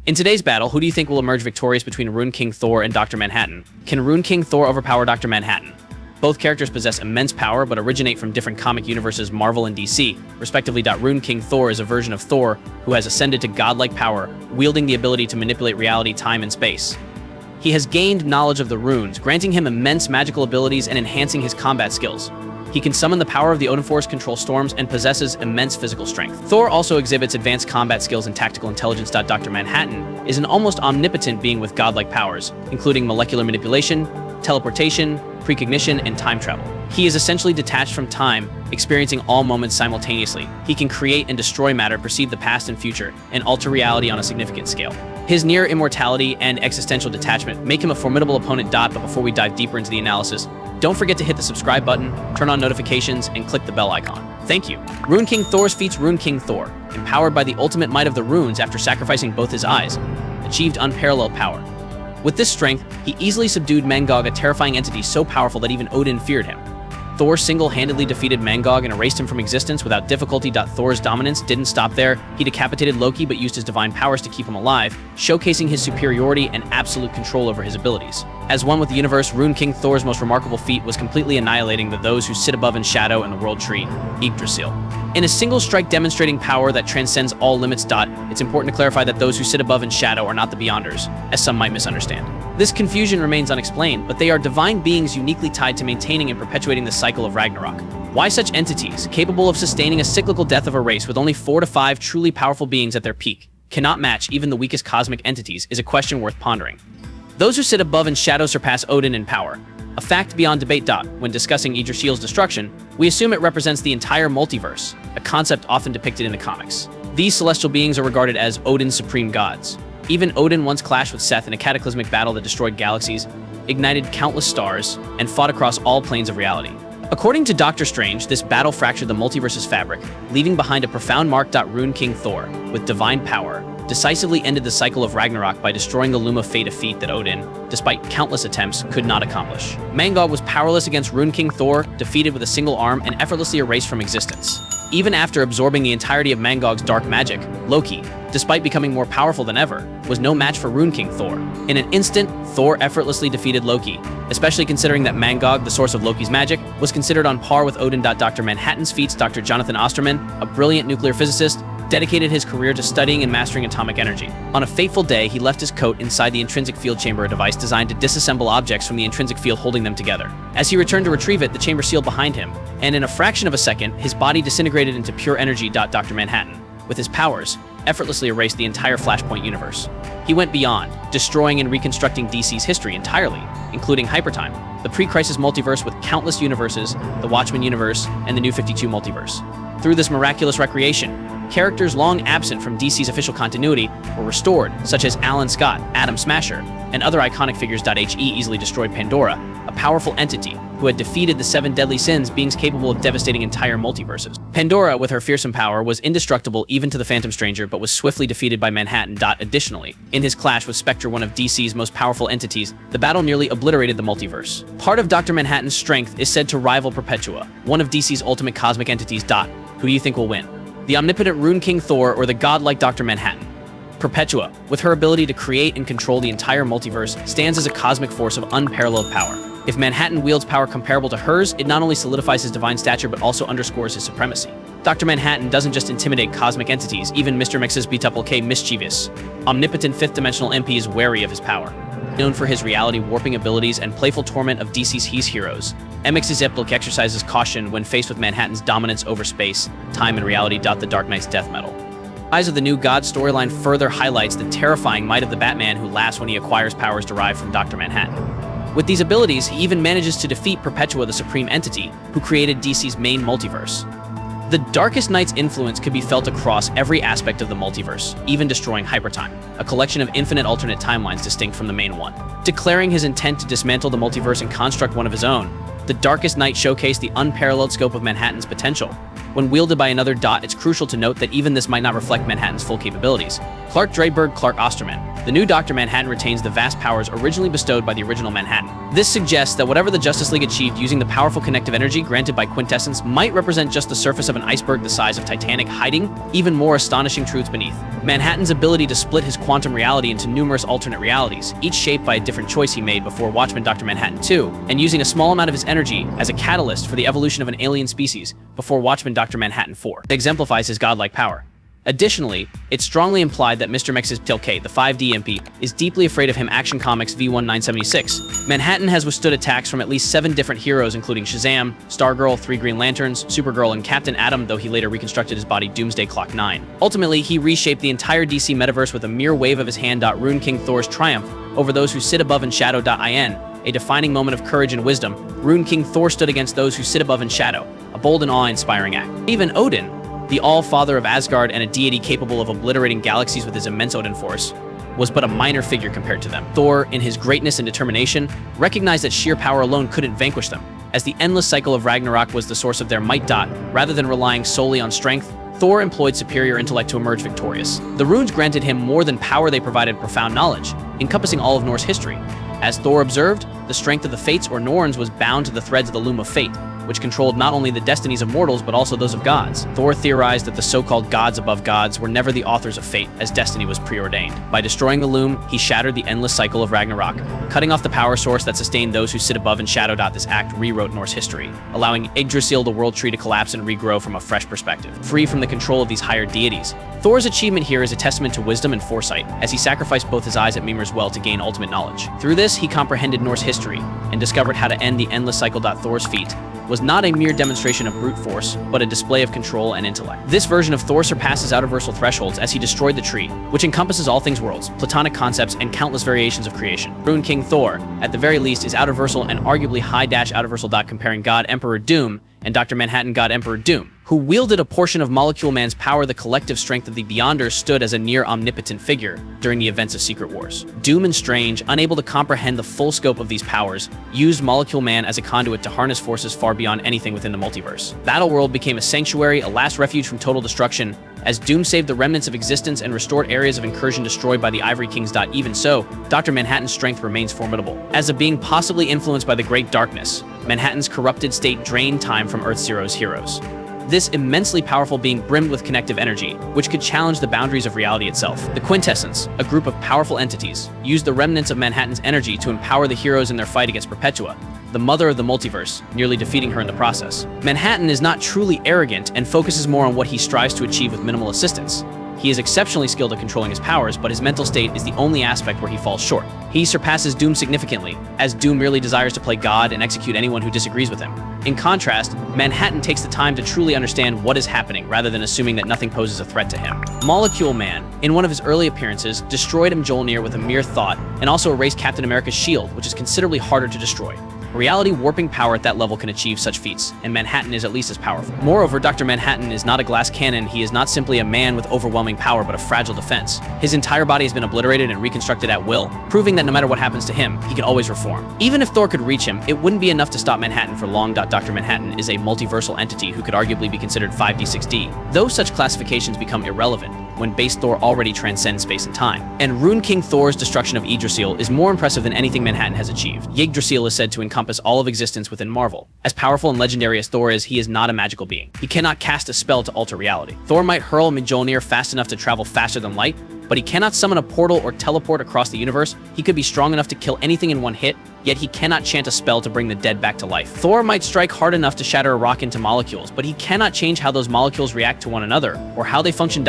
In today's battle, who do you think will emerge victorious between Rune King Thor and Dr. Manhattan? Can Rune King Thor overpower Dr. Manhattan? Both characters possess immense power, but originate from different comic universes Marvel and DC, respectively. Rune King Thor is a version of Thor who has ascended to godlike power, wielding the ability to manipulate reality, time, and space. He has gained knowledge of the runes, granting him immense magical abilities and enhancing his combat skills. He can summon the power of the Odinforce, control storms, and possesses immense physical strength. Thor also exhibits advanced combat skills and tactical intelligence.Doctor Manhattan is an almost omnipotent being with godlike powers, including molecular manipulation, teleportation, precognition, and time travel. He is essentially detached from time, experiencing all moments simultaneously. He can create and destroy matter, perceive the past and future, and alter reality on a significant scale. His near-immortality and existential detachment make him a formidable opponent. But before we dive deeper into the analysis, don't forget to hit the subscribe button, turn on notifications, and click the bell icon. Thank you. Rune King Thor's feats. Rune King Thor, empowered by the ultimate might of the runes after sacrificing both his eyes, achieved unparalleled power. With this strength, he easily subdued Mangog, a terrifying entity so powerful that even Odin feared him. Thor single-handedly defeated Mangog and erased him from existence without difficulty. Thor's dominance didn't stop there. He decapitated Loki but used his divine powers to keep him alive, showcasing his superiority and absolute control over his abilities. As one with the universe, Rune King Thor's most remarkable feat was completely annihilating those who sit above in shadow and the world tree, Yggdrasil. In a single strike demonstrating power that transcends all limits. It's important to clarify that those who sit above in shadow are not the Beyonders, as some might misunderstand. This confusion remains unexplained, but they are divine beings uniquely tied to maintaining and perpetuating the cycle of Ragnarok. Why such entities, capable of sustaining a cyclical death of a race with only 4 to 5 truly powerful beings at their peak, cannot match even the weakest cosmic entities, is a question worth pondering. Those who sit above in shadow surpass Odin in power, a fact beyond debate. When discussing Yggdrasil's destruction, we assume it represents the entire multiverse, a concept often depicted in the comics. These celestial beings are regarded as Odin's supreme gods. Even Odin once clashed with Seth in a cataclysmic battle that destroyed galaxies, ignited countless stars, and fought across all planes of reality. According to Doctor Strange, this battle fractured the multiverse's fabric, leaving behind a profound mark. Rune King Thor, with divine power, decisively ended the cycle of Ragnarok by destroying the loom of fate, a feat that Odin, despite countless attempts, could not accomplish. Mangog was powerless against Rune King Thor, defeated with a single arm and effortlessly erased from existence. Even after absorbing the entirety of Mangog's dark magic, Loki, despite becoming more powerful than ever, was no match for Rune King Thor. In an instant, Thor effortlessly defeated Loki, especially considering that Mangog, the source of Loki's magic, was considered on par with Odin. Dr. Manhattan's feats. Dr. Jonathan Osterman, a brilliant nuclear physicist, dedicated his career to studying and mastering atomic energy. On a fateful day, he left his coat inside the intrinsic field chamber, a device designed to disassemble objects from the intrinsic field holding them together. As he returned to retrieve it, the chamber sealed behind him, and in a fraction of a second, his body disintegrated into pure energy. Dr. Manhattan, with his powers, effortlessly erased the entire Flashpoint universe. He went beyond, destroying and reconstructing DC's history entirely, including Hypertime, the pre-crisis multiverse with countless universes, the Watchmen universe, and the New 52 multiverse. Through this miraculous recreation, characters long absent from DC's official continuity were restored, such as Alan Scott, Atom Smasher, and other iconic figures. He easily destroyed Pandora, a powerful entity who had defeated the 7 deadly sins, beings capable of devastating entire multiverses. Pandora, with her fearsome power, was indestructible even to the Phantom Stranger, but was swiftly defeated by Manhattan. Additionally, in his clash with Spectre, one of DC's most powerful entities, the battle nearly obliterated the multiverse. Part of Dr. Manhattan's strength is said to rival Perpetua, one of DC's ultimate cosmic entities. Who do you think will win? The omnipotent Rune King Thor or the godlike Dr. Manhattan? Perpetua, with her ability to create and control the entire multiverse, stands as a cosmic force of unparalleled power. If Manhattan wields power comparable to hers, it not only solidifies his divine stature but also underscores his supremacy. Dr. Manhattan doesn't just intimidate cosmic entities, even Mr. Mix's B-K mischievous, omnipotent fifth-dimensional MP is wary of his power. Known for his reality-warping abilities and playful torment of DC's heroes, MX's exercises caution when faced with Manhattan's dominance over space, time, and reality. The Dark Knight's death metal. Rise of the New God storyline further highlights the terrifying might of the Batman, who laughs when he acquires powers derived from Dr. Manhattan. With these abilities, he even manages to defeat Perpetua, the supreme entity, who created DC's main multiverse. The Darkest Knight's influence could be felt across every aspect of the multiverse, even destroying Hypertime, a collection of infinite alternate timelines distinct from the main one. Declaring his intent to dismantle the multiverse and construct one of his own, the Darkest Knight showcased the unparalleled scope of Manhattan's potential. When wielded by another, it's crucial to note that even this might not reflect Manhattan's full capabilities. Clark Osterman, The new Dr. Manhattan retains the vast powers originally bestowed by the original Manhattan. This suggests that whatever the Justice League achieved using the powerful connective energy granted by Quintessence might represent just the surface of an iceberg the size of Titanic, hiding even more astonishing truths beneath. Manhattan's ability to split his quantum reality into numerous alternate realities, each shaped by a different choice he made before Watchmen Dr. Manhattan 2, and using a small amount of his energy as a catalyst for the evolution of an alien species before Watchmen Dr. Manhattan 4, exemplifies his godlike power. Additionally, it's strongly implied that Mr. Mxyzptlk, the 5D MP, is deeply afraid of him. Action Comics V1976. Manhattan has withstood attacks from at least 7 different heroes, including Shazam, Stargirl, 3 Green Lanterns, Supergirl, and Captain Atom, though he later reconstructed his body Doomsday Clock 9. Ultimately, he reshaped the entire DC metaverse with a mere wave of his hand. Rune King Thor's triumph over those who sit above in shadow.in, a defining moment of courage and wisdom. Rune King Thor stood against those who sit above in shadow, a bold and awe-inspiring act. Even Odin, the all-father of Asgard and a deity capable of obliterating galaxies with his immense Odinforce, was but a minor figure compared to them. Thor, in his greatness and determination, recognized that sheer power alone couldn't vanquish them, as the endless cycle of Ragnarok was the source of their might. Rather than relying solely on strength, Thor employed superior intellect to emerge victorious. The runes granted him more than power, they provided profound knowledge, encompassing all of Norse history. As Thor observed, the strength of the Fates or Norns was bound to the threads of the loom of fate, which controlled not only the destinies of mortals but also those of gods. Thor theorized that the so-called gods above gods were never the authors of fate, as destiny was preordained. By destroying the loom, he shattered the endless cycle of Ragnarok, cutting off the power source that sustained those who sit above in shadow. This act rewrote Norse history, allowing Yggdrasil, the world tree, to collapse and regrow from a fresh perspective, free from the control of these higher deities. Thor's achievement here is a testament to wisdom and foresight, as he sacrificed both his eyes at Mimir's well to gain ultimate knowledge. Through this, he comprehended Norse history and discovered how to end the endless cycle. Thor's feat was not a mere demonstration of brute force, but a display of control and intellect. This version of Thor surpasses outerversal thresholds as he destroyed the tree, which encompasses all things worlds, platonic concepts, and countless variations of creation. Rune King Thor, at the very least, is outerversal and arguably high-outerversal. Comparing God Emperor Doom and Dr. Manhattan God Emperor Doom, who wielded a portion of Molecule Man's power. The collective strength of the Beyonders stood as a near-omnipotent figure during the events of Secret Wars. Doom and Strange, unable to comprehend the full scope of these powers, used Molecule Man as a conduit to harness forces far beyond anything within the multiverse. Battleworld became a sanctuary, a last refuge from total destruction, as Doom saved the remnants of existence and restored areas of incursion destroyed by the Ivory Kings. Even so, Dr. Manhattan's strength remains formidable. As a being possibly influenced by the Great Darkness, Manhattan's corrupted state drained time from Earth-Zero's heroes. This immensely powerful being brimmed with connective energy, which could challenge the boundaries of reality itself. The Quintessence, a group of powerful entities, used the remnants of Manhattan's energy to empower the heroes in their fight against Perpetua, the mother of the multiverse, nearly defeating her in the process. Manhattan is not truly arrogant and focuses more on what he strives to achieve with minimal assistance. He is exceptionally skilled at controlling his powers, but his mental state is the only aspect where he falls short. He surpasses Doom significantly, as Doom merely desires to play God and execute anyone who disagrees with him. In contrast, Manhattan takes the time to truly understand what is happening, rather than assuming that nothing poses a threat to him. Molecule Man, in one of his early appearances, destroyed Mjolnir with a mere thought, and also erased Captain America's shield, which is considerably harder to destroy. Reality-warping power at that level can achieve such feats, and Manhattan is at least as powerful. Moreover, Dr. Manhattan is not a glass cannon. He is not simply a man with overwhelming power, but a fragile defense. His entire body has been obliterated and reconstructed at will, proving that no matter what happens to him, he can always reform. Even if Thor could reach him, it wouldn't be enough to stop Manhattan for long. Dr. Manhattan is a multiversal entity who could arguably be considered 5D, 6D, though such classifications become irrelevant when base Thor already transcends space and time. And Rune King Thor's destruction of Yggdrasil is more impressive than anything Manhattan has achieved. Yggdrasil is said to encompass all of existence within Marvel. As powerful and legendary as Thor is, he is not a magical being. He cannot cast a spell to alter reality. Thor might hurl Mjolnir fast enough to travel faster than light, but he cannot summon a portal or teleport across the universe. He could be strong enough to kill anything in one hit, yet he cannot chant a spell to bring the dead back to life. Thor might strike hard enough to shatter a rock into molecules, but he cannot change how those molecules react to one another, or how they function.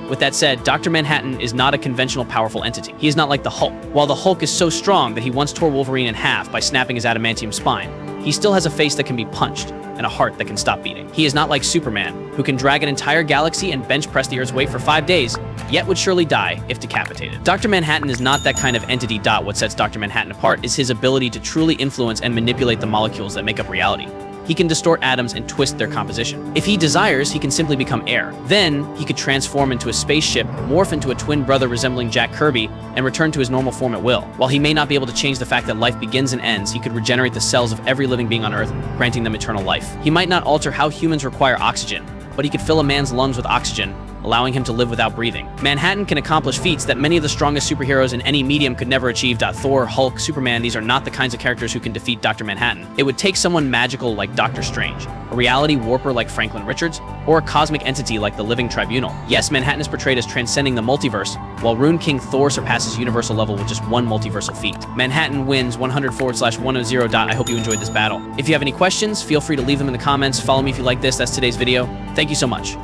With that said, Dr. Manhattan is not a conventional powerful entity. He is not like the Hulk. While the Hulk is so strong that he once tore Wolverine in half by snapping his adamantium spine, he still has a face that can be punched and a heart that can stop beating. He is not like Superman, who can drag an entire galaxy and bench press the Earth's weight for 5 days, yet would surely die if decapitated. Dr. Manhattan is not that kind of entity. What sets Dr. Manhattan apart is his ability to truly influence and manipulate the molecules that make up reality. He can distort atoms and twist their composition. If he desires, he can simply become air. Then, he could transform into a spaceship, morph into a twin brother resembling Jack Kirby, and return to his normal form at will. While he may not be able to change the fact that life begins and ends, he could regenerate the cells of every living being on Earth, granting them eternal life. He might not alter how humans require oxygen, but he could fill a man's lungs with oxygen, allowing him to live without breathing. Manhattan can accomplish feats that many of the strongest superheroes in any medium could never achieve. Thor, Hulk, Superman, these are not the kinds of characters who can defeat Dr. Manhattan. It would take someone magical like Doctor Strange, a reality warper like Franklin Richards, or a cosmic entity like the Living Tribunal. Yes, Manhattan is portrayed as transcending the multiverse, while Rune King Thor surpasses universal level with just one multiversal feat. Manhattan wins 100/100. I hope you enjoyed this battle. If you have any questions, feel free to leave them in the comments. Follow me if you like this. That's today's video. Thank you so much.